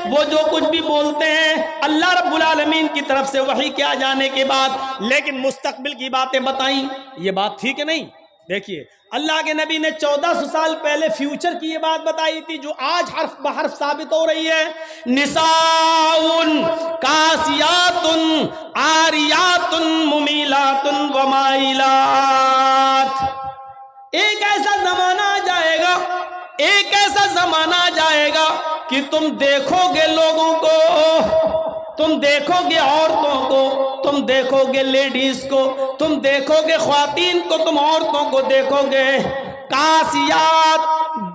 وہ جو کچھ بھی بولتے ہیں اللہ رب العالمین کی طرف سے وحی کے آ جانے کے بعد، لیکن مستقبل کی باتیں بتائیں، یہ بات ٹھیک ہے نہیں؟ دیکھیے اللہ کے نبی نے 1400 سال پہلے فیوچر کی یہ بات بتائی تھی جو آج حرف بحرف ثابت ہو رہی ہے، نساء کاسیات عاریات ممیلات ومائلات۔ ایک ایسا زمانہ آ جائے گا، ایک ایسا زمانہ آ جائے گا کہ تم دیکھو گے لوگوں کو، تم دیکھو گے عورتوں کو، تم دیکھو گے لیڈیز کو، تم دیکھو گے خواتین کو، تم عورتوں کو دیکھو گے کاسیات،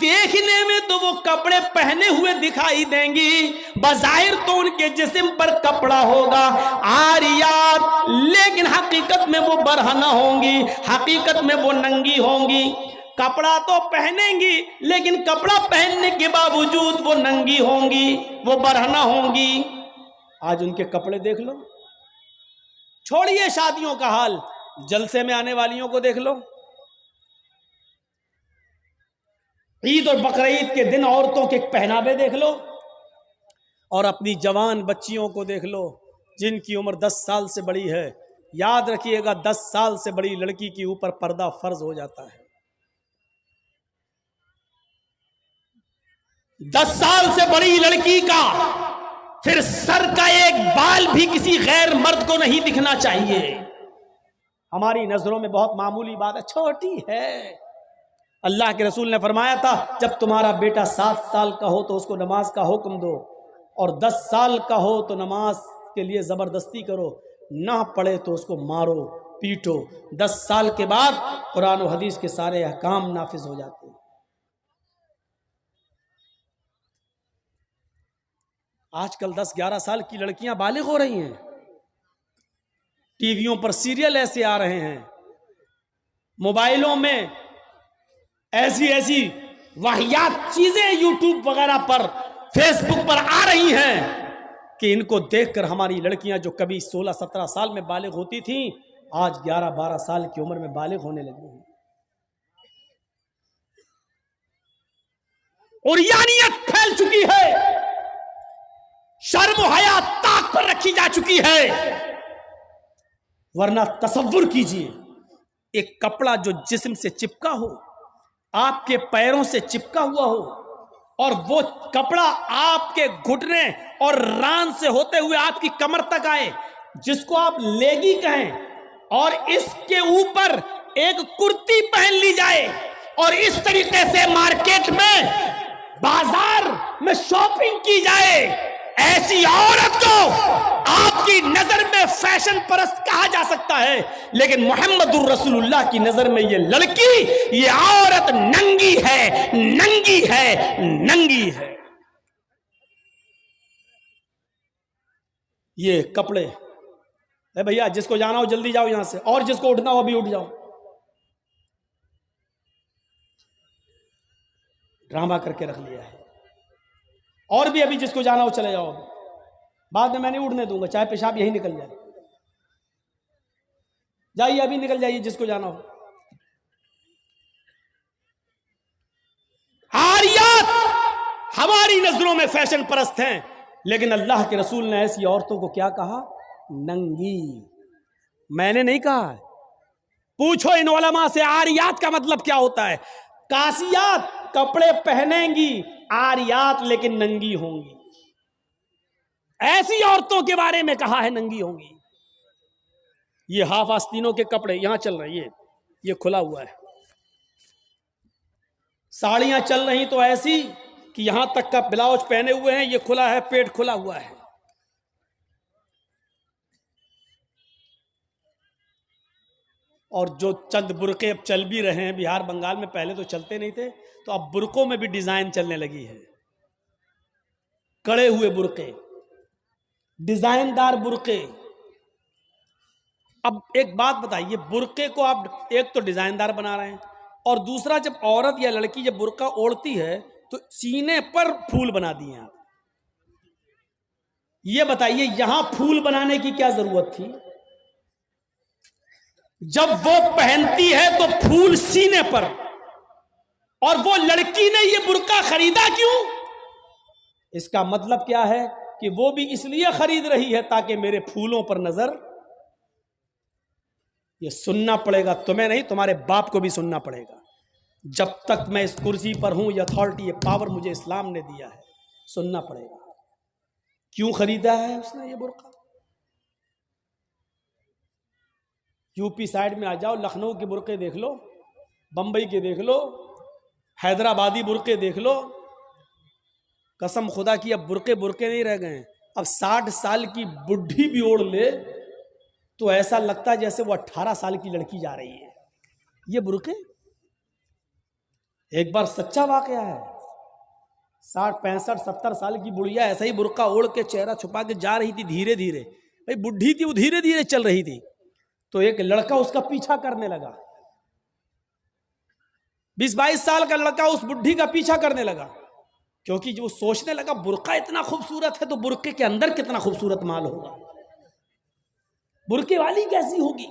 دیکھنے میں تو وہ کپڑے پہنے ہوئے دکھائی دیں گی، بظاہر تو ان کے جسم پر کپڑا ہوگا، عاریات، لیکن حقیقت میں وہ برہنہ ہوں گی، حقیقت میں وہ ننگی ہوں گی۔ کپڑا تو پہنیں گی لیکن کپڑا پہننے کے باوجود وہ ننگی ہوں گی، وہ برہنہ ہوں گی۔ آج ان کے کپڑے دیکھ لو، چھوڑیے شادیوں کا حال، جلسے میں آنے والیوں کو دیکھ لو، عید اور بقرعید کے دن عورتوں کے پہناوے دیکھ لو، اور اپنی جوان بچیوں کو دیکھ لو جن کی عمر 10 سال سے بڑی ہے۔ یاد رکھیے گا 10 سال سے بڑی لڑکی کے اوپر پردہ فرض ہو جاتا ہے۔ 10 سال سے بڑی لڑکی کا پھر سر کا ایک بال بھی کسی غیر مرد کو نہیں دکھنا چاہیے۔ ہماری نظروں میں بہت معمولی بات ہے، چھوٹی ہے۔ اللہ کے رسول نے فرمایا تھا جب تمہارا بیٹا 7 سال کا ہو تو اس کو نماز کا حکم دو، اور 10 سال کا ہو تو نماز کے لیے زبردستی کرو، نہ پڑھے تو اس کو مارو پیٹو۔ 10 سال کے بعد قرآن و حدیث کے سارے احکام نافذ ہو جاتے ہیں۔ آج کل 10-11 سال کی لڑکیاں بالغ ہو رہی ہیں، ٹی ویوں پر سیریل ایسے آ رہے ہیں، موبائلوں میں ایسی واہیات چیزیں یوٹیوب وغیرہ پر، فیس بک پر آ رہی ہیں کہ ان کو دیکھ کر ہماری لڑکیاں جو کبھی 16-17 سال میں بالغ ہوتی تھیں آج 11-12 سال کی عمر میں بالغ ہونے لگی ہیں۔ عریانیت پھیل چکی ہے، شرم و حیا طاق پر رکھی جا چکی ہے۔ ورنہ تصور کیجئے ایک کپڑا جو جسم سے چپکا ہو، آپ کے پیروں سے چپکا ہوا ہو، اور وہ کپڑا آپ کے گھٹنے اور ران سے ہوتے ہوئے آپ کی کمر تک آئے، جس کو آپ لیگی کہیں، اور اس کے اوپر ایک کرتی پہن لی جائے اور اس طریقے سے مارکیٹ میں بازار میں شاپنگ کی جائے، ایسی عورت کو آپ کی نظر میں فیشن پرست کہا جا سکتا ہے، لیکن محمد الرسول اللہ کی نظر میں یہ لڑکی، یہ عورت ننگی ہے، ننگی ہے، ننگی ہے۔ یہ کپڑے، اے بھیا جس کو جانا ہو جلدی جاؤ یہاں سے، اور جس کو اٹھنا ہو ابھی اٹھ جاؤ۔ ڈرامہ کر کے رکھ لیا ہے، اور بھی ابھی جس کو جانا ہو چلے جاؤ، بعد میں نہیں اڑنے دوں گا، چاہے پیشاب یہی نکل جائے، جائیے ابھی نکل جائیے جس کو جانا ہو۔ عاریات ہماری نظروں میں فیشن پرست ہیں، لیکن اللہ کے رسول نے ایسی عورتوں کو کیا کہا؟ ننگی۔ میں نے نہیں کہا، پوچھو ان علماء سے عاریات کا مطلب کیا ہوتا ہے۔ کاسیات کپڑے پہنیں گی، عاریات لیکن ننگی ہوں گی۔ ایسی عورتوں کے بارے میں کہا ہے ننگی ہوں گی۔ یہ ہاف آستینوں کے کپڑے یہاں چل رہے ہیں، یہ کھلا ہوا ہے۔ ساڑیاں چل رہی تو ایسی کہ یہاں تک کا بلاؤز پہنے ہوئے ہیں، یہ کھلا ہے، پیٹ کھلا ہوا ہے۔ اور جو چند برقعے اب چل بھی رہے ہیں بہار بنگال میں، پہلے تو چلتے نہیں تھے، تو اب برقعوں میں بھی ڈیزائن چلنے لگی ہے، کڑے ہوئے برقعے، ڈیزائن دار برقعے۔ اب ایک بات بتائیے، برقعے کو آپ ایک تو ڈیزائن دار بنا رہے ہیں، اور دوسرا جب عورت یا لڑکی جب برقع اوڑھتی ہے تو سینے پر پھول بنا دیے آپ۔ یہ بتائیے یہاں پھول بنانے کی کیا ضرورت تھی؟ جب وہ پہنتی ہے تو پھول سینے پر، اور وہ لڑکی نے یہ برقع خریدا کیوں؟ اس کا مطلب کیا ہے کہ وہ بھی اس لیے خرید رہی ہے تاکہ میرے پھولوں پر نظر. یہ سننا پڑے گا تمہیں نہیں، تمہارے باپ کو بھی سننا پڑے گا. جب تک میں اس کرسی پر ہوں، یہ اتھارٹی، یہ پاور مجھے اسلام نے دیا ہے، سننا پڑے گا. کیوں خریدا ہے اس نے یہ برقع؟ یو پی سائڈ میں آ جاؤ، لکھنؤ کے برقعے دیکھ لو، بمبئی کے دیکھ لو، حیدرآبادی برقعے دیکھ لو. قسم خدا کی اب برقعے نہیں رہ گئے ہیں. اب 60 سال کی بڈھی بھی اوڑھ لے تو ایسا لگتا ہے جیسے وہ 18 سال کی لڑکی جا رہی ہے. یہ برقعے ایک بار سچا واقعہ ہے. 60 65 70 سال کی بڑھیا ایسا ہی برقع اوڑھ کے چہرہ چھپا کے جا رہی تھی دھیرے دھیرے. بھائی بڈھی تھی، وہ دھیرے دھیرے چل رہی تھی، تو ایک لڑکا اس کا پیچھا کرنے لگا. 20-22 سال کا لڑکا اس بڈھی کا پیچھا کرنے لگا، کیونکہ جو سوچنے لگا برقع اتنا خوبصورت ہے تو برقعے کے اندر کتنا خوبصورت مال ہوگا، برقعے والی کیسی ہوگی.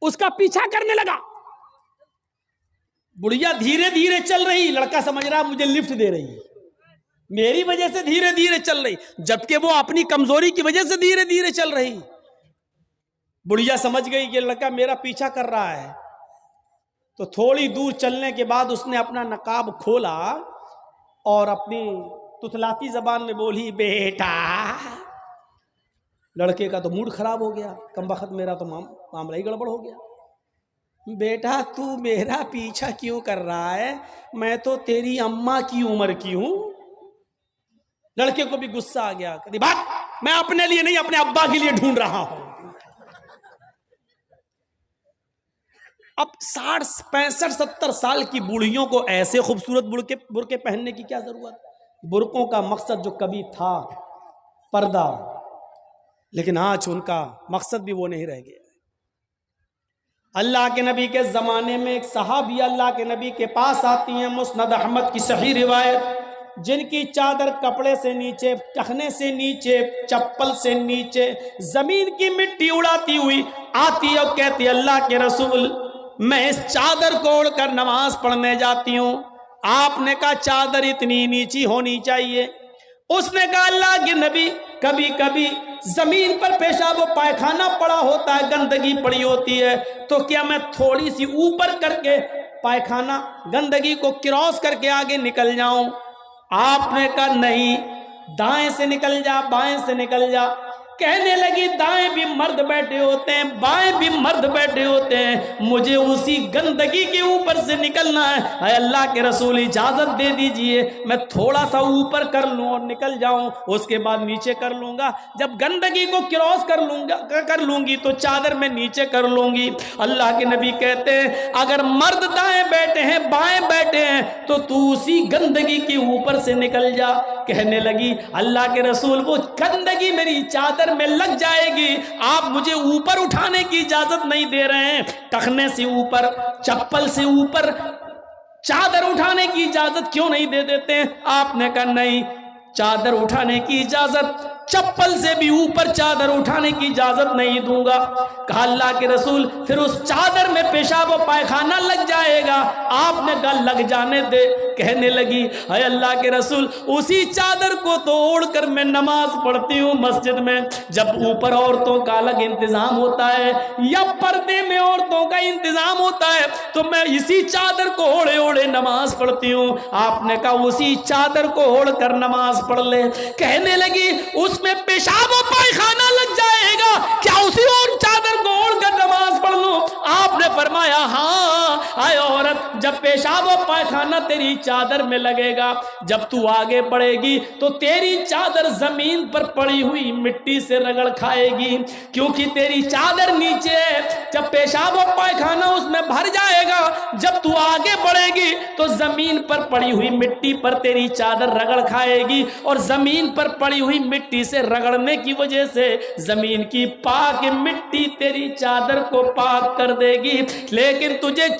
اس کا پیچھا کرنے لگا. بڑھیا دھیرے دھیرے چل رہی، لڑکا سمجھ رہا مجھے لفٹ دے رہی ہے، میری وجہ سے دھیرے دھیرے چل رہی، جبکہ وہ اپنی کمزوری کی وجہ سے دھیرے دھیرے چل رہی. بڑھیا سمجھ گئی کہ لڑکا میرا پیچھا کر رہا ہے، تو تھوڑی دور چلنے کے بعد اس نے اپنا نقاب کھولا اور اپنی تتلاتی زبان میں بولی بیٹا. لڑکے کا تو موڈ خراب ہو گیا، کم بخت میرا تو معاملہ ہی گڑبڑ ہو گیا. بیٹا تو میرا پیچھا کیوں کر رہا ہے؟ میں تو تیری اماں کی عمر کی ہوں. لڑکے کو بھی غصہ آ گیا، کہتی بات میں اپنے لیے نہیں اپنے ابا کے لیے ڈھونڈ رہا ہوں. اب 60 65 70 سال کی بوڑھیوں کو ایسے خوبصورت برقعے پہننے کی کیا ضرورت؟ برقعوں کا مقصد جو کبھی تھا پردہ، لیکن آج ان کا مقصد بھی وہ نہیں رہ گیا. اللہ کے نبی کے زمانے میں ایک صحابی اللہ کے نبی کے پاس آتی ہیں، مسند احمد کی صحیح روایت، جن کی چادر کپڑے سے نیچے، ٹخنے سے نیچے، چپل سے نیچے زمین کی مٹی اڑاتی ہوئی آتی اور کہتی اللہ کے رسول میں اس چادر کو اوڑھ کر نماز پڑھنے جاتی ہوں. آپ نے کہا چادر اتنی نیچی ہونی چاہیے. اس نے کہا اللہ کے نبی کبھی کبھی زمین پر پیشاب و پائخانہ پڑا ہوتا ہے، گندگی پڑی ہوتی ہے، تو کیا میں تھوڑی سی اوپر کر کے پائخانہ گندگی کو کراس کر کے آگے نکل جاؤں؟ آپ نے کہا نہیں، دائیں سے نکل جا، بائیں سے نکل جا. کہنے لگی دائیں بھی مرد بیٹھے ہوتے ہیں، بائیں بھی مرد بیٹھے ہوتے ہیں، مجھے اسی گندگی کے اوپر سے نکلنا ہے. اے اللہ کے رسول اجازت دے دیجئے، میں تھوڑا سا اوپر کر لوں اور نکل جاؤں، اس کے بعد نیچے کر لوں گا. جب گندگی کو کراس کر لوں گی تو چادر میں نیچے کر لوں گی. اللہ کے نبی کہتے ہیں اگر مرد دائیں بیٹھے ہیں بائیں بیٹھے ہیں تو تو اسی گندگی کے اوپر سے نکل جا. کہنے لگی اللہ کے رسول وہ گندگی میری چادر میں لگ جائے گی، آپ مجھے اوپر اٹھانے کی اجازت نہیں دے رہے ہیں، ٹخنے سے اوپر، چپل سے اوپر چادر اٹھانے کی اجازت کیوں نہیں دے دیتے ہیں؟ آپ نے کہا نہیں، چادر اٹھانے کی اجازت، چپل سے بھی اوپر چادر اٹھانے کی اجازت نہیں دوں گا. کہا اللہ کے رسول پھر اس چادر میں پیشاب و پائخانہ لگ جائے گا. آپ نے کہا لگ جانے دے. کہنے لگی اے اللہ کے رسول اسی چادر کو تو اوڑھ کر میں نماز پڑھتی ہوں مسجد میں. جب اوپر عورتوں کا الگ انتظام ہوتا ہے یا پردے میں عورتوں کا انتظام ہوتا ہے تو میں اسی چادر کو اوڑھے اوڑھے نماز پڑھتی ہوں. آپ نے کہا اسی چادر کو اوڑھ کر نماز پڑھ لے. کہنے لگی اس میں پیشاب و پائخانہ لگ جائے گا، کیا اسی اور چادر کو اوڑھ کر نماز پڑھ لوں؟ آپ نے فرمایا ہاں اے عورت، جب پیشاب و پائخانہ تیری چادر میں لگے گا، جب تو آگے بڑھے گی تو تیری چادر زمین پر پڑی ہوئی مٹی سے رگڑ کھائے گی، کیونکہ تیری چادر نیچے ہے. جب پیشاب و پائخانہ اس میں بھر جائے گا، جب تو آگے بڑھے گی تو زمین پر پڑی ہوئی مٹی پر تیری چادر رگڑ کھائے گی، اور زمین پر پڑی ہوئی مٹی سے رگڑنے کی وجہ سے زمین کی پاک مٹی تیری چادر کو پاک کر دے گی. لیکن تجھے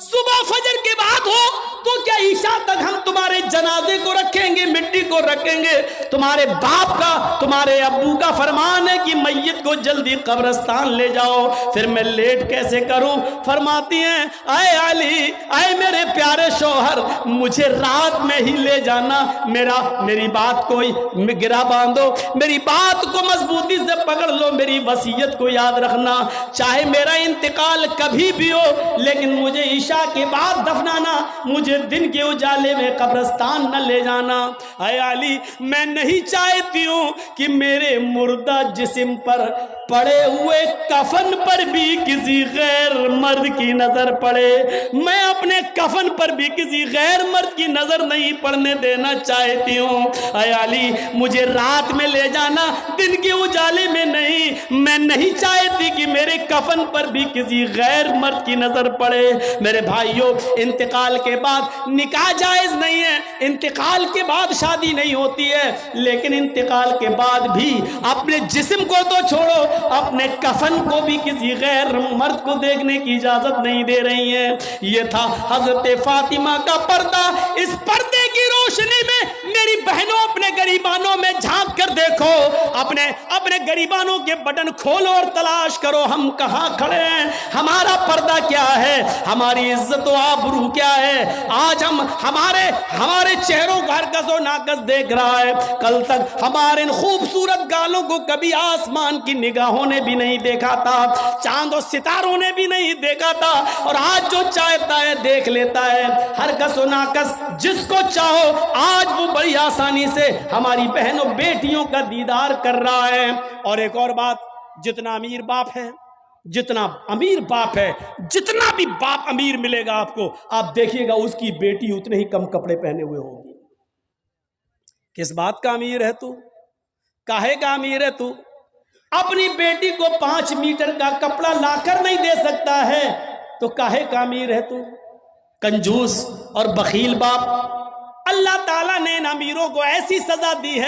صبح فجر کے بعد ہو تو کیا عشاء تک ہم تمہارے جنازے کو رکھیں گے، مٹی کو رکھیں گے؟ تمہارے باپ کا، تمہارے ابو کا فرمان ہے کہ میت کو جلدی قبرستان لے جاؤ، پھر میں لیٹ کیسے کروں؟ فرماتی ہیں اے علی، اے میرے پیارے شوہر، مجھے رات میں ہی لے جانا، میری بات کو گرا باندھو، میری بات کو مضبوطی سے پکڑ لو، میری وصیت کو یاد رکھنا، چاہے میرا انتقال کبھی بھی ہو لیکن مجھے عشاء کے بعد دفنانا، مجھے دن کے اجالے میں قبرستان نہ لے جانا۔ اے علی، میں نہیں چاہتی ہوں کہ میرے مردہ جسم پر پڑے ہوئے کفن پر بھی کسی غیر مرد کی نظر پڑے، میں اپنے کفن پر بھی کسی غیر مرد کی نظر نہیں پڑنے دینا چاہتی ہوں۔ اے علی، مجھے رات میں لے جانا، دن کے اجالے میں نہیں، میں نہیں چاہتی کہ میرے کفن پر بھی کسی غیر مرد کی نظر پڑے۔ میرے بھائیوں، انتقال کے بعد نکاح جائز نہیں ہے، انتقال کے بعد شادی نہیں ہوتی ہے، لیکن انتقال کے بعد بھی اپنے جسم کو تو چھوڑو، اپنے کفن کو بھی کسی غیر مرد کو دیکھنے کی اجازت نہیں دے رہی ہیں۔ یہ تھا حضرت فاطمہ کا پردہ۔ اس پردے کی روشنی میں میری بہنوں، اپنے گریبانوں میں جھانک کر دیکھو، اپنے گریبانوں کے بٹن کھولو اور تلاش کرو ہم کہاں کھڑے ہیں، ہمارا پردہ کیا ہے، ہماری عزت و آبرو کیا ہے۔ آج ہمارے چہروں کا ہرکس و ناکس دیکھ رہا ہے، کل تک ہمارے ان خوبصورت گالوں کو کبھی آسمان کی نگاہوں نے بھی نہیں دیکھا تھا، چاند و ستاروں نے بھی نہیں دیکھا تھا، اور آج جو چاہتا ہے دیکھ لیتا ہے۔ ہرکس و ناکس جس کو چاہو آج وہ بڑی آسانی سے ہماری بہنوں بیٹیوں کا دیدار کر رہا ہے۔ اور ایک اور بات، جتنا امیر باپ ہے، جتنا بھی باپ امیر ملے گا آپ کو، آپ دیکھیے گا اس کی بیٹی اتنے ہی کم کپڑے پہنے ہوئے ہوگی۔ کس بات کا امیر ہے تو؟ کاہے کا امیر ہے تو؟ اپنی بیٹی کو 5 میٹر کا کپڑا لا کر نہیں دے سکتا ہے تو کاہے کا امیر ہے تو؟ کنجوس اور بخیل باپ۔ اللہ تعالیٰ نے ان امیروں کو ایسی سزا دی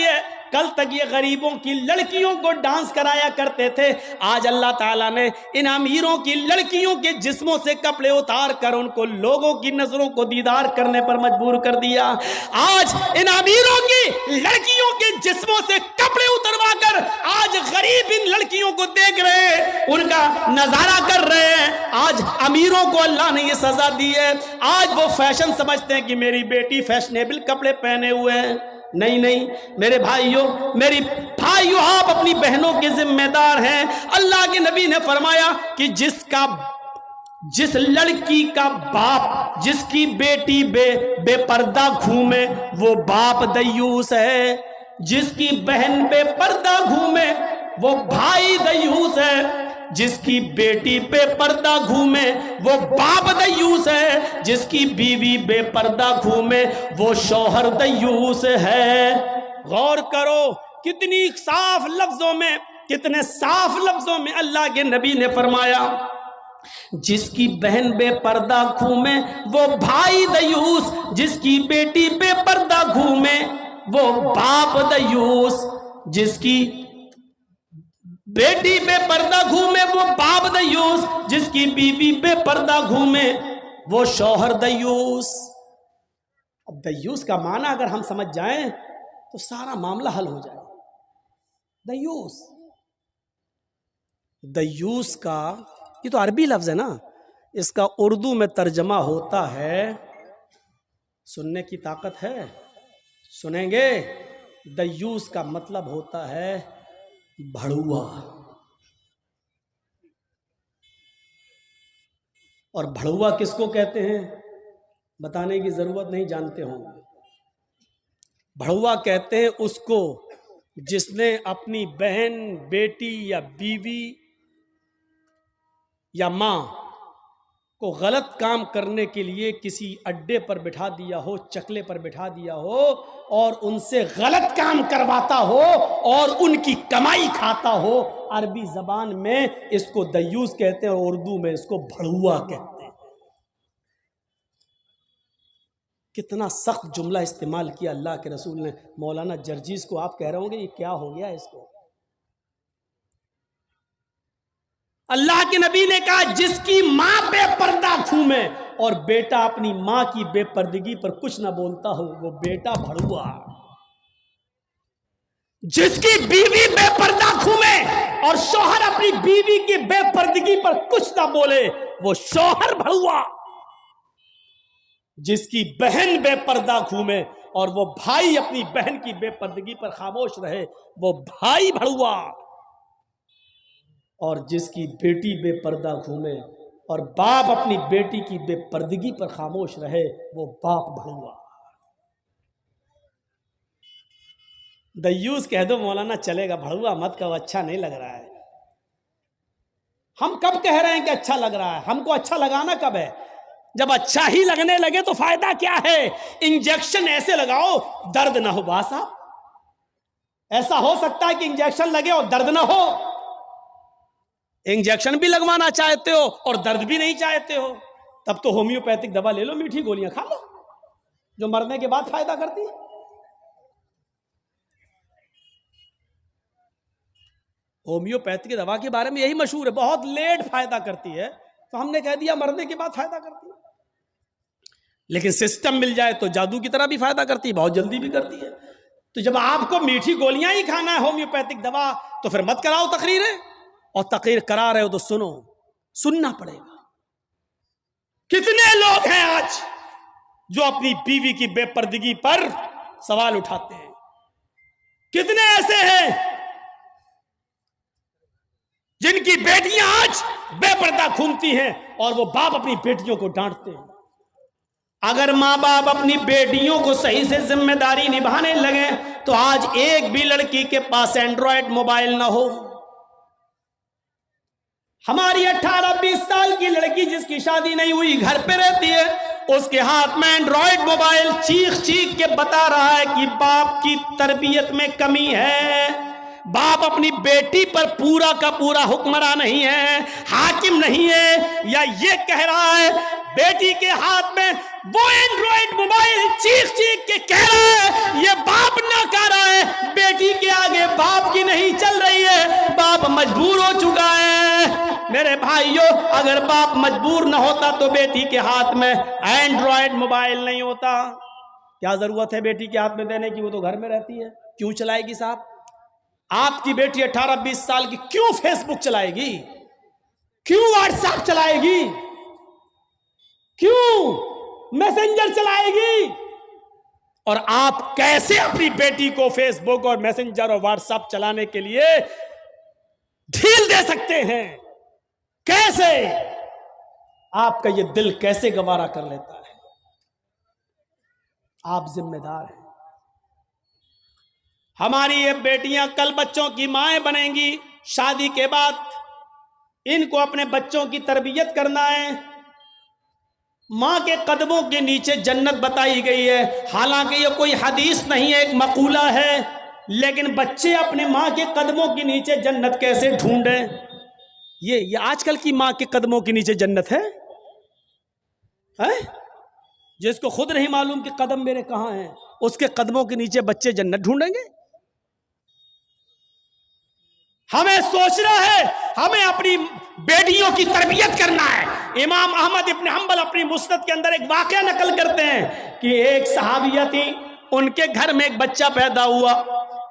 ہے، کل تک یہ غریبوں کی لڑکیوں کو ڈانس کرایا کرتے تھے، آج اللہ تعالیٰ نے ان امیروں کی لڑکیوں کے جسموں سے کپڑے اتار کر ان کو لوگوں کی نظروں کو دیدار کرنے پر مجبور کر دیا۔ آج ان امیروں کی لڑکیوں کے جسموں سے کپڑے اتروا کر آج غریب ان لڑکیوں کو دیکھ رہے ہیں، ان کا نظارہ کر رہے ہیں۔ آج امیروں کو اللہ نے یہ سزا دی ہے، آج وہ فیشن سمجھتے ہیں کہ میری بیٹی فیشنیبل کپڑے پہنے ہوئے ہیں۔ نہیں میرے بھائیوں، آپ اپنی بہنوں کے ذمہ دار ہیں۔ اللہ کے نبی نے فرمایا کہ جس لڑکی کا باپ جس کی بیٹی بے پردہ گھومے وہ باپ دیوس ہے، جس کی بہن بے پردہ گھومے وہ بھائی دیوس ہے، جس کی بیٹی بے پردہ گھومے وہ باپ دیوس ہے، جس کی بیوی بے پردہ گھومے وہ شوہر دیوس ہے۔ غور کرو کتنے صاف لفظوں میں اللہ کے نبی نے فرمایا، جس کی بہن بے پردہ گھومے وہ بھائی دیوس، جس کی بیٹی بے پردہ گھومے وہ باپ دیوس، جس کی بیٹی بے پردہ گھومے وہ باپ دیوس، جس کی بیوی بے پردہ گھومے وہ شوہر دیوس۔ اب دیوس کا معنی اگر ہم سمجھ جائیں تو سارا معاملہ حل ہو جائے۔ دیوس کا یہ تو عربی لفظ ہے نا، اس کا اردو میں ترجمہ ہوتا ہے، سننے کی طاقت ہے؟ سنیں گے؟ دیوس کا مطلب ہوتا ہے بھڑوا، اور بھڑوا کس کو کہتے ہیں بتانے کی ضرورت نہیں، جانتے ہوں گے۔ بھڑوا کہتے ہیں اس کو جس نے اپنی بہن، بیٹی یا بیوی یا ماں کو غلط کام کرنے کے لیے کسی اڈے پر بٹھا دیا ہو، چکلے پر بٹھا دیا ہو اور ان سے غلط کام کرواتا ہو اور ان کی کمائی کھاتا ہو۔ عربی زبان میں اس کو دیوس کہتے ہیں اور اردو میں اس کو بھڑوا کہتے ہیں۔ کتنا سخت جملہ استعمال کیا اللہ کے رسول نے۔ مولانا جرجیز کو آپ کہہ رہے ہوں گے یہ کیا ہو گیا اس کو؟ اللہ کے نبی نے کہا جس کی ماں بے پردہ گھومے اور بیٹا اپنی ماں کی بے پردگی پر کچھ نہ بولتا ہو وہ بیٹا بھڑوا. جس کی بیوی بے پردہ گھومے اور شوہر اپنی بیوی کی بے پردگی پر کچھ نہ بولے وہ شوہر بھڑوا. جس کی بہن بے پردہ گھومے اور وہ بھائی اپنی بہن کی بے پردگی پر خاموش رہے وہ بھائی بھڑوا. اور جس کی بیٹی بے پردہ گھومے اور باپ اپنی بیٹی کی بے پردگی پر خاموش رہے وہ باپ بھڑوا. دیوس کہہ دو مولانا چلے گا، بھڑوا مت کہو، اچھا نہیں لگ رہا ہے. ہم کب کہہ رہے ہیں کہ اچھا لگ رہا ہے؟ ہم کو اچھا لگانا کب ہے؟ جب اچھا ہی لگنے لگے تو فائدہ کیا ہے؟ انجیکشن ایسے لگاؤ درد نہ ہو. باسا ایسا ہو سکتا ہے کہ انجیکشن لگے اور درد نہ ہو؟ انجیکشن بھی لگوانا چاہتے ہو اور درد بھی نہیں چاہتے ہو، تب تو ہومیوپیتھک دوا لے لو، میٹھی گولیاں کھا لو جو مرنے کے بعد فائدہ کرتی ہے. ہومیوپیتھک دوا کے بارے میں یہی مشہور ہے، بہت لیٹ فائدہ کرتی ہے، تو ہم نے کہہ دیا مرنے کے بعد فائدہ کرتی ہے. لیکن سسٹم مل جائے تو جادو کی طرح بھی فائدہ کرتی ہے، بہت جلدی بھی کرتی ہے. تو جب آپ کو میٹھی گولیاں ہی کھانا ہے ہومیوپیتھک دوا تو پھر مت کراؤ تقریریں، اور تقریر کرا رہے ہو تو سنو، سننا پڑے گا. کتنے لوگ ہیں آج جو اپنی بیوی کی بے پردگی پر سوال اٹھاتے ہیں؟ کتنے ایسے ہیں جن کی بیٹیاں آج بے پردہ گھومتی ہیں اور وہ باپ اپنی بیٹیوں کو ڈانٹتے ہیں؟ اگر ماں باپ اپنی بیٹیوں کو صحیح سے ذمہ داری نبھانے لگے تو آج ایک بھی لڑکی کے پاس اینڈرائڈ موبائل نہ ہو. ہماری 18-20 سال کی لڑکی جس کی شادی نہیں ہوئی گھر پہ رہتی ہے، اس کے ہاتھ میں اینڈرائڈ موبائل، چیخ چیخ کے بتا رہا ہے کہ باپ کی تربیت میں کمی ہے، باپ اپنی بیٹی پر پورا کا پورا حکمراں نہیں ہے، حاکم نہیں ہے. یا یہ کہہ رہا ہے بیٹی کے ہاتھ میں وہ اینڈرائڈ موبائل چیخ چیخ کے کہہ رہا ہے یہ باپ نہ کہہ رہا ہے، بیٹی کے آگے باپ کی نہیں چل رہی ہے، باپ مجبور ہو چکا ہے. میرے بھائیوں، اگر باپ مجبور نہ ہوتا تو بیٹی کے ہاتھ میں اینڈرائڈ موبائل نہیں ہوتا. کیا ضرورت ہے بیٹی کے ہاتھ میں دینے کی؟ وہ تو گھر میں رہتی ہے. کیوں چلائے گی صاحب؟ آپ کی بیٹی 18-20 سال کی کیوں فیس بک چلائے گی؟ کیوں واٹس ایپ چلائے گی؟ کیوں میسنجر چلائے گی؟ اور آپ کیسے اپنی بیٹی کو فیس بک اور میسنجر اور واٹس ایپ چلانے کے لیے ڈھیل دے سکتے ہیں؟ کیسے؟ آپ کا یہ دل کیسے گوارا کر لیتا ہے؟ آپ ذمہ دار ہیں. ہماری یہ بیٹیاں کل بچوں کی مائیں بنیں گی، شادی کے بعد ان کو اپنے بچوں کی تربیت کرنا ہے. ماں کے قدموں کے نیچے جنت بتائی گئی ہے، حالانکہ یہ کوئی حدیث نہیں ہے، ایک مقولہ ہے. لیکن بچے اپنے ماں کے قدموں کے نیچے جنت کیسے ڈھونڈیں؟ یہ آج کل کی ماں کے قدموں کے نیچے جنت ہے؟ جس کو خود نہیں معلوم کہ قدم میرے کہاں ہیں، اس کے قدموں کے نیچے بچے جنت ڈھونڈیں گے؟ ہمیں سوچنا ہے، ہمیں اپنی بیٹیوں کی تربیت کرنا ہے. امام احمد ابن حنبل اپنی مسند کے اندر ایک واقعہ نقل کرتے ہیں کہ ایک صحابیہ تھی، ان کے گھر میں ایک بچہ پیدا ہوا.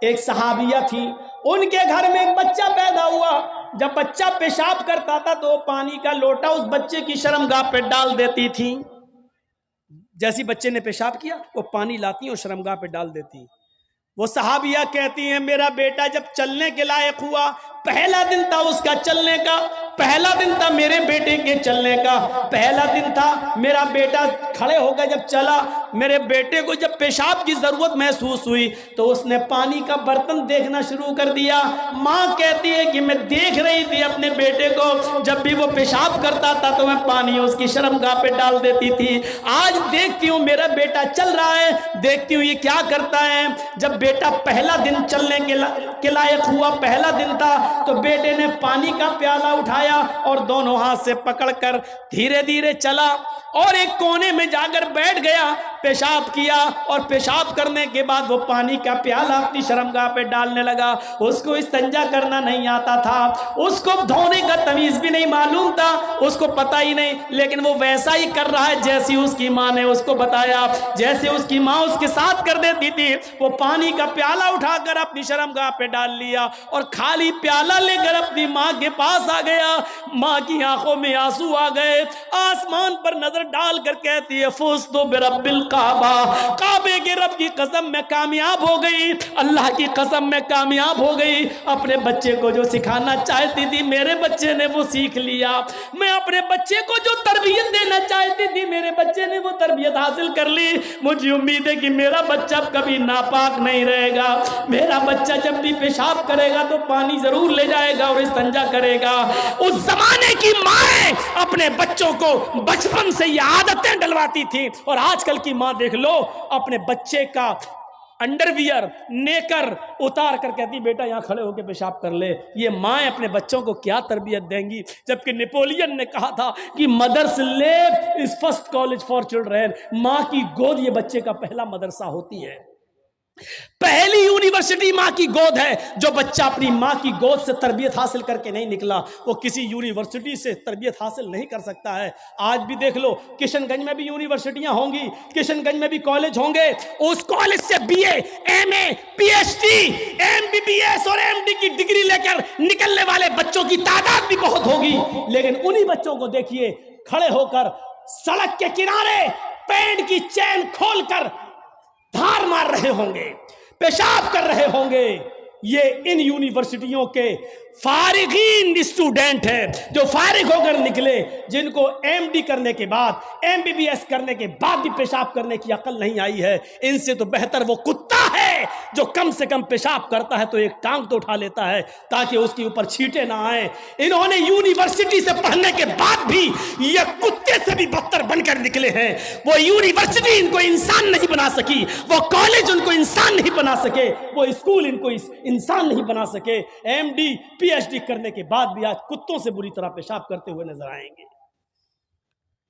ایک صحابیہ تھی، ان کے گھر میں ایک بچہ پیدا ہوا. جب بچہ پیشاب کرتا تھا تو پانی کا لوٹا اس بچے کی شرمگاہ پہ ڈال دیتی تھی. جیسی بچے نے پیشاب کیا وہ پانی لاتی اور شرمگاہ پہ ڈال دیتی. وہ صحابیہ کہتی ہیں میرا بیٹا جب چلنے کے لائق ہوا، پہلا دن تھا اس کا چلنے کا، پہلا دن تھا میرے بیٹے کے چلنے کا، پہلا دن تھا میرا بیٹا کھڑے ہو گیا. جب چلا، میرے بیٹے کو جب پیشاب کی ضرورت محسوس ہوئی تو اس نے پانی کا برتن دیکھنا شروع کر دیا. ماں کہتی ہے کہ میں دیکھ رہی تھی اپنے بیٹے کو، جب بھی وہ پیشاب کرتا تھا تو میں پانی اس کی شرمگاہ پہ ڈال دیتی تھی. آج دیکھتی ہوں میرا بیٹا چل رہا ہے، دیکھتی ہوں یہ کیا کرتا ہے. جب بیٹا پہلا دن چلنے کے لائق ہوا، پہلا دن تھا، تو بیٹے نے پانی کا پیالہ اٹھایا اور دونوں ہاتھ سے پکڑ کر دھیرے دھیرے چلا اور ایک کونے میں جا کر بیٹھ گیا. پیشاب کیا اور پیشاب کرنے کے بعد وہ پانی کا پیالہ اپنی شرمگاہ پہ ڈالنے لگا. اس کو استنجا کرنا نہیں آتا تھا, اس کو دھونے کا تمیز بھی نہیں معلوم تھا, اس کو پتہ ہی نہیں, لیکن وہ ویسا ہی کر رہا ہے جیسی اس کی ماں نے اس کو بتایا. جیسے اس کی ماں اس کے ساتھ کر دیتی تھی, وہ پانی کا پیالہ اٹھا کر اپنی شرمگاہ پہ ڈال لیا اور خالی پیالہ لے کر اپنی ماں کے پاس آ گیا. ماں کی آنکھوں میں آنسو آ گئے, آسمان پر نظر ڈال کر کہتی ہے فزت برب الکعبہ, کعبے کے رب کی قسم میں کامیاب ہو گئی, اللہ کی قسم میں کامیاب ہو گئی. اپنے بچے کو جو سکھانا چاہتی تھی میرے بچے نے وہ سیکھ لیا. میں اپنے بچے کو جو تربیت دینا چاہتی تھی میرے بچے نے وہ تربیت حاصل کر لی. مجھے امید ہے کہ میرا بچہ کبھی ناپاک نہیں رہے گا. میرا بچہ جب بھی پیشاب کرے گا تو پانی ضرور لے جائے گا اور استنجا کرے گا. اس زمانے کی ماں اپنے بچوں کو بچپن سے یہ عادتیں ڈلواتی تھی, اور آج کل کی ماں دیکھ لو اپنے بچے کا انڈر ویئر نیکر اتار کر کہتی بیٹا یہاں کھڑے ہو کے پیشاب کر لے. یہ مائیں اپنے بچوں کو کیا تربیت دیں گی؟ جبکہ نیپولین نے کہا تھا کہ مدرس lab is first college for children. ماں کی گود یہ بچے کا پہلا مدرسہ ہوتی ہے, پہلی یونیورسٹی ماں کی گود ہے. جو بچہ اپنی ماں کی گود سے تربیت حاصل کر کے نہیں نکلا وہ کسی یونیورسٹی سے تربیت حاصل نہیں کر سکتا ہے. آج بھی دیکھ لو کشن گنج میں بھی یونیورسٹیاں ہوں گی, کشن گنج میں بھی کالج ہوں گے. اس کالج سے B A, M A, P H D, M B B S اور ایم ڈی کی ڈگری لے کر نکلنے والے بچوں کی تعداد بھی بہت ہوگی. لیکن انہی بچوں کو دیکھیے کھڑے ہو کر سڑک کے کنارے پینٹ کی چین کھول کر دھار مار رہے ہوں گے, پیشاب کر رہے ہوں گے. یہ ان یونیورسٹیوں کے فارغین اسٹوڈنٹ ہیں جو فارغ ہو کر نکلے, جن کو ایم ڈی کرنے کے بعد, ایم بی بی ایس کرنے کے بعد بھی پیشاب کرنے کی عقل نہیں آئی ہے. ان سے تو بہتر وہ کتا ہے جو کم سے کم پیشاب کرتا ہے تو ایک ٹانگ تو اٹھا لیتا ہے تاکہ اس کے اوپر چھینٹے نہ آئیں. انہوں نے یونیورسٹی سے پڑھنے کے بعد بھی یہ کتے سے بھی بدتر بن کر نکلے ہیں. وہ یونیورسٹی ان کو انسان نہیں بنا سکی, وہ کالج ان کو انسان نہیں بنا سکے, وہ اسکول ان کو انسان نہیں بنا سکے. M D P H D کرنے کے بعد بھی آج کتوں سے بری طرح پیشاب کرتے ہوئے نظر آئیں گے.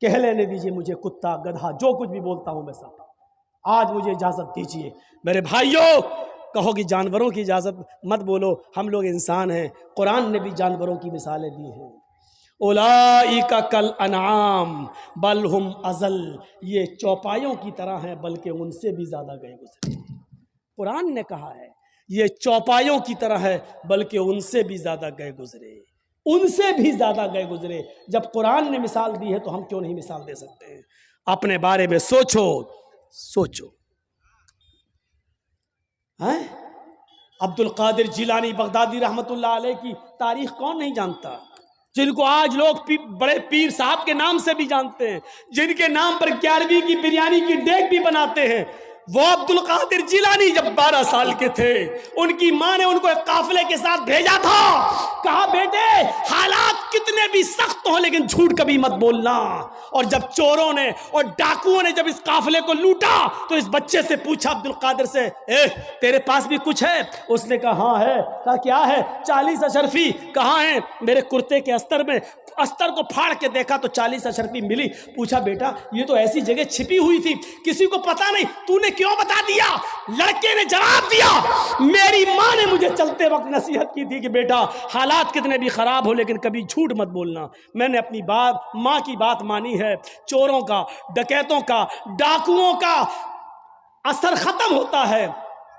کہہ لینے دیجئے مجھے کتا, گدھا, جو کچھ بھی بولتا ہوں میں سب. آج مجھے اجازت دیجئے میرے بھائیوں, کہو کہ جانوروں کی اجازت مت بولو, ہم لوگ انسان ہیں. قرآن نے بھی جانوروں کی مثالیں دی ہیں. اولئک کالانعام بل ہم اضل, یہ چوپایوں کی طرح ہیں بلکہ ان سے بھی زیادہ گئے گزرے. قرآن نے کہا ہے یہ چوپایوں کی طرح ہے بلکہ ان سے بھی زیادہ گئے گزرے, ان سے بھی زیادہ گئے گزرے. جب قرآن نے مثال دی ہے تو ہم کیوں نہیں مثال دے سکتے ہیں؟ اپنے بارے میں سوچو. عبد القادر جیلانی بغدادی رحمت اللہ علیہ کی تاریخ کون نہیں جانتا, جن کو آج لوگ بڑے پیر صاحب کے نام سے بھی جانتے ہیں, جن کے نام پر 11ویں کی بریانی کی دیگ بھی بناتے ہیں. وہ عبد القادر جیلانی جب 12 سال کے تھے ان کی ماں نے ان کو ایک قافلے کے ساتھ بھیجا تھا, کہا بیٹے حالات کتنے بھی سخت ہوں لیکن جھوٹ کبھی مت بولنا. اور جب چوروں نے اور ڈاکوؤں نے جب اس قافلے کو لوٹا تو اس بچے سے پوچھا عبد القادر سے, تیرے پاس بھی کچھ ہے؟ اس نے کہا ہاں ہے. کہا کیا ہے؟ 40 اشرفی. کہاں ہیں؟ میرے کرتے کے استر میں. استر کو پھاڑ کے دیکھا تو 40 اشرفی ملی. پوچھا بیٹا یہ تو ایسی جگہ چھپی ہوئی تھی کسی کو پتا نہیں, تو نے کیوں بتا دیا؟ لڑکے نے جواب دیا میری ماں نے مجھے چلتے وقت نصیحت کی تھی کہ بیٹا حالات کتنے بھی خراب ہو لیکن کبھی جھوٹ مت بولنا. میں نے اپنی ماں کی بات مانی ہے. چوروں کا, ڈکیتوں کا, ڈاکوؤں کا اثر ختم ہوتا ہے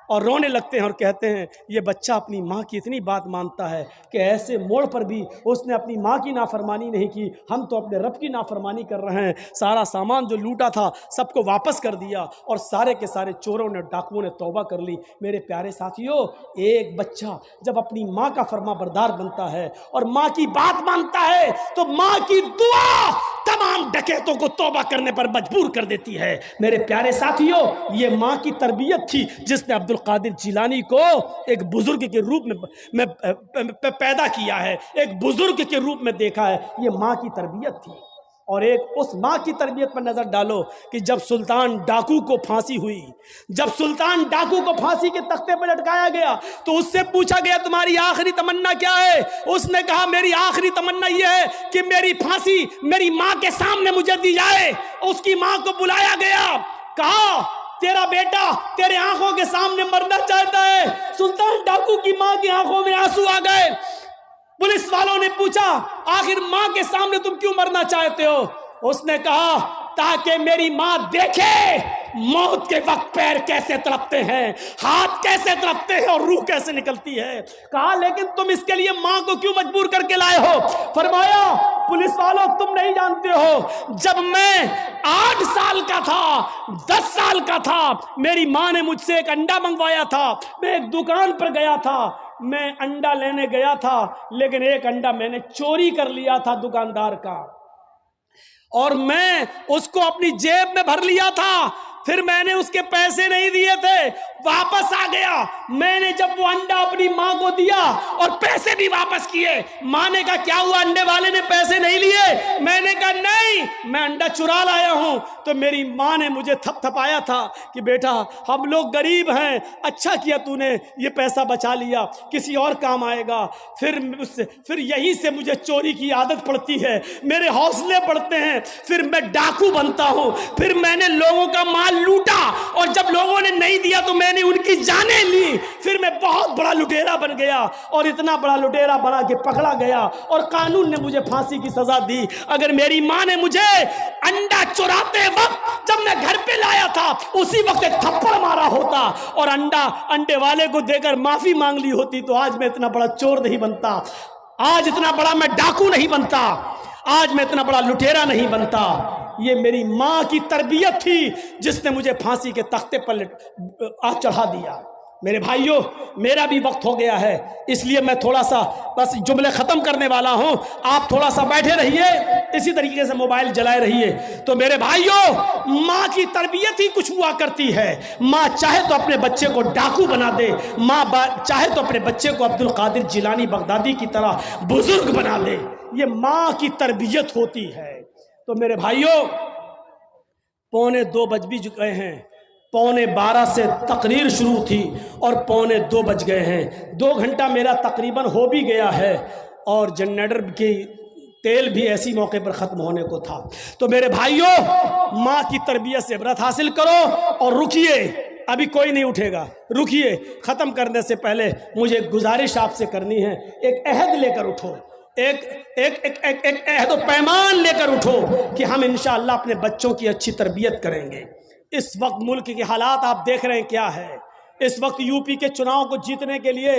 اور رونے لگتے ہیں اور کہتے ہیں یہ بچہ اپنی ماں کی اتنی بات مانتا ہے کہ ایسے موڑ پر بھی اس نے اپنی ماں کی نافرمانی نہیں کی, ہم تو اپنے رب کی نافرمانی کر رہے ہیں. سارا سامان جو لوٹا تھا سب کو واپس کر دیا اور سارے کے سارے چوروں نے, ڈاکوؤں نے توبہ کر لی. میرے پیارے ساتھیوں, ایک بچہ جب اپنی ماں کا فرما بردار بنتا ہے اور ماں کی بات مانتا ہے تو ماں کی دعا تمام ڈکیتوں کو توبہ کرنے پر مجبور کر دیتی ہے. میرے پیارے ساتھیوں, یہ ماں کی تربیت تھی جس نے عبد القادر جیلانی کو ایک بزرگ کے روپ میں پیدا کیا ہے, ایک بزرگ کے روپ میں دیکھا ہے. یہ ماں کی تربیت تھی. اور ایک اس ماں کی تربیت پر نظر ڈالو کہ جب سلطان ڈاکو کو پھانسی ہوئی, جب سلطان ڈاکو کو پھانسی کے تختے پر لٹکایا گیا تو اس سے پوچھا گیا تمہاری آخری تمنا کیا ہے؟ اس نے کہا میری آخری تمنا یہ ہے کہ میری پھانسی میری ماں کے سامنے مجھے دی جائے. اس کی ماں کو بلایا گیا, کہا تیرا بیٹا تیرے آنکھوں کے سامنے مرنا چاہتا ہے۔ سلطان ڈاکو کی ماں کی آنکھوں میں آنسو آ گئے۔ پولیس والوں نے پوچھا آخر ماں کے سامنے تم کیوں مرنا چاہتے ہو؟ اس نے کہا تاکہ میری ماں دیکھے موت کے وقت پیر کیسے تڑپتے ہیں، ہاتھ کیسے تڑپتے ہیں اور روح کیسے نکلتی ہے۔ کہا لیکن تم اس کے لیے ماں کو کیوں مجبور کر کے لائے ہو؟ فرمایا پولیس والوں تم نہیں جانتے ہو، جب میں 8 سال کا تھا، 10 سال کا تھا، میری ماں نے مجھ سے ایک انڈا منگوایا تھا۔ میں ایک دکان پر گیا تھا، میں انڈا لینے گیا تھا، لیکن ایک انڈا میں نے چوری کر لیا تھا دکاندار کا، اور میں اس کو اپنی جیب میں بھر لیا تھا۔ پھر میں نے اس کے پیسے نہیں دیے تھے، واپس آ گیا۔ میں نے جب وہ انڈا اپنی ماں کو دیا اور پیسے بھی واپس کیے، ماں نے کہا کیا ہوا انڈے والے نے پیسے نہیں لیے؟ میں نے کہا نہیں، میں انڈا چرا لایا ہوں۔ تو میری ماں نے مجھے تھپ تھپایا تھا کہ بیٹا ہم لوگ غریب ہیں، اچھا کیا تو نے یہ پیسہ بچا لیا، کسی اور کام آئے گا۔ پھر یہی سے مجھے چوری کی عادت پڑتی ہے، میرے حوصلے بڑھتے ہیں، پھر میں ڈاکو بنتا ہوں، پھر میں نے لوگوں کا مال لوٹا، اور جب لوگوں نے نہیں دیا تو میں نے ان کی جانیں لی۔ پھر میں بہت بڑا لٹیرا بن گیا، اور اتنا بڑا لٹیرا بنا کہ پکڑا گیا، اور قانون نے مجھے پھانسی کی سزا دی۔ اگر میری ماں نے مجھے انڈا چراتے وقت جب میں گھر پہ لایا تھا اسی وقت ایک تھپڑ مارا ہوتا اور انڈے والے کو دے کر معافی مانگ لی ہوتی تو آج میں اتنا بڑا چور نہیں بنتا، آج اتنا بڑا میں ڈاکو نہیں بنتا، آج میں اتنا بڑا لٹیرا نہیں بنتا۔ یہ میری ماں کی تربیت تھی جس نے مجھے پھانسی کے تختے پر چڑھا دیا۔ میرے بھائیوں میرا بھی وقت ہو گیا ہے، اس لیے میں تھوڑا سا بس جملے ختم کرنے والا ہوں، آپ تھوڑا سا بیٹھے رہیے، اسی طریقے سے موبائل جلائے رہیے۔ تو میرے بھائیوں ماں کی تربیت ہی کچھ ہوا کرتی ہے۔ ماں چاہے تو اپنے بچے کو ڈاکو بنا دے، ماں چاہے تو اپنے بچے کو عبد القادر جیلانی بغدادی کی طرح بزرگ بنا دے، یہ ماں کی تربیت ہوتی ہے۔ تو میرے بھائیوں 2:45 بج بھی گئے ہیں، 11:45 سے تقریر شروع تھی اور 2:45 بج گئے ہیں، 2 گھنٹہ میرا تقریباً ہو بھی گیا ہے، اور جنریٹر کی تیل بھی ایسی موقع پر ختم ہونے کو تھا۔ تو میرے بھائیوں ماں کی تربیت سے عبرت حاصل کرو، اور رکیے، ابھی کوئی نہیں اٹھے گا، رکیے، ختم کرنے سے پہلے مجھے ایک گزارش آپ سے کرنی ہے، ایک عہد لے کر اٹھو، ایک عہد و پیمان لے کر اٹھو کہ ہم انشاءاللہ اپنے بچوں کی اچھی تربیت کریں گے۔ اس وقت ملک کے حالات آپ دیکھ رہے ہیں کیا ہے، اس وقت یو پی کے چناؤ کو جیتنے کے لیے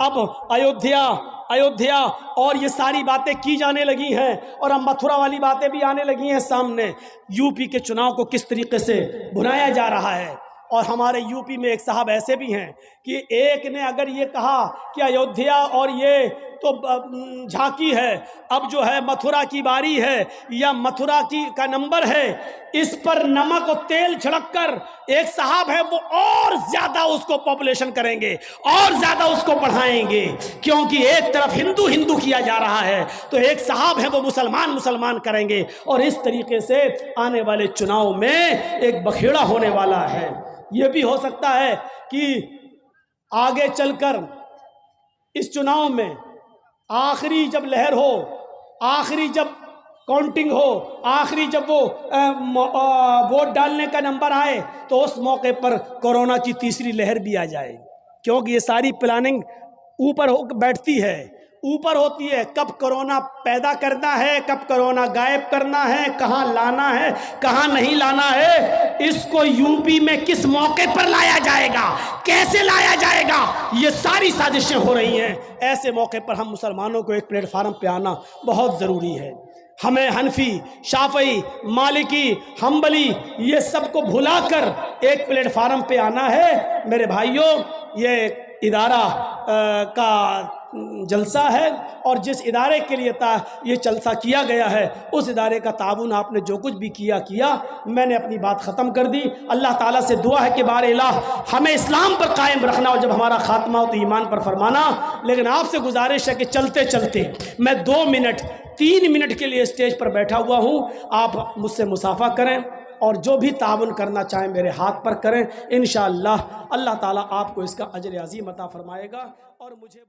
اب ایودھیا اور یہ ساری باتیں کی جانے لگی ہیں، اور اب متھرا والی باتیں بھی آنے لگی ہیں سامنے۔ یو پی کے چناؤ کو کس طریقے سے بنایا جا رہا ہے، اور ہمارے یو پی میں ایک صاحب ایسے بھی ہیں کہ ایک نے اگر یہ کہا کہ ایودھیا اور یہ تو جھانکی ہے، اب جو ہے متھرا کی باری ہے یا متھرا کا نمبر ہے، اس پر نمک اور تیل چھڑک کر ایک صاحب ہے وہ اور زیادہ اس کو پاپولیشن کریں گے، اور زیادہ اس کو بڑھائیں گے، کیونکہ ایک طرف ہندو کیا جا رہا ہے تو ایک صاحب ہے وہ مسلمان کریں گے، اور اس طریقے سے آنے والے چناؤ میں ایک بکھیڑا ہونے والا ہے۔ یہ بھی ہو سکتا ہے کہ آگے چل کر اس چناؤ میں آخری جب لہر ہو، آخری جب کاؤنٹنگ ہو، آخری جب وہ ووٹ ڈالنے کا نمبر آئے تو اس موقع پر کورونا کی تیسری لہر بھی آ جائے، کیونکہ یہ ساری پلاننگ اوپر ہو بیٹھتی ہے، اوپر ہوتی ہے، کب کورونا پیدا کرنا ہے، کب کورونا غائب کرنا ہے، کہاں لانا ہے، کہاں نہیں لانا ہے، اس کو یو پی میں کس موقع پر لایا جائے گا، کیسے لایا جائے گا، یہ ساری سازشیں ہو رہی ہیں۔ ایسے موقع پر ہم مسلمانوں کو ایک پلیٹ فارم پہ آنا بہت ضروری ہے۔ ہمیں حنفی، شافعی، مالکی، حنبلی یہ سب کو بھلا کر ایک پلیٹ فارم پہ آنا ہے۔ میرے بھائیوں یہ ادارہ کا جلسہ ہے، اور جس ادارے کے لیے یہ جلسہ کیا گیا ہے اس ادارے کا تعاون آپ نے جو کچھ بھی کیا، میں نے اپنی بات ختم کر دی۔ اللہ تعالیٰ سے دعا ہے کہ بار الہ ہمیں اسلام پر قائم رکھنا، اور جب ہمارا خاتمہ ہو تو ایمان پر فرمانا۔ لیکن آپ سے گزارش ہے کہ چلتے چلتے میں 2 منٹ 3 منٹ کے لیے اسٹیج پر بیٹھا ہوا ہوں، آپ مجھ سے مصافحہ کریں، اور جو بھی تعاون کرنا چاہیں میرے ہاتھ پر کریں، انشاءاللہ اللہ تعالیٰ آپ کو اس کا اجر عظیم عطا فرمائے گا، اور مجھے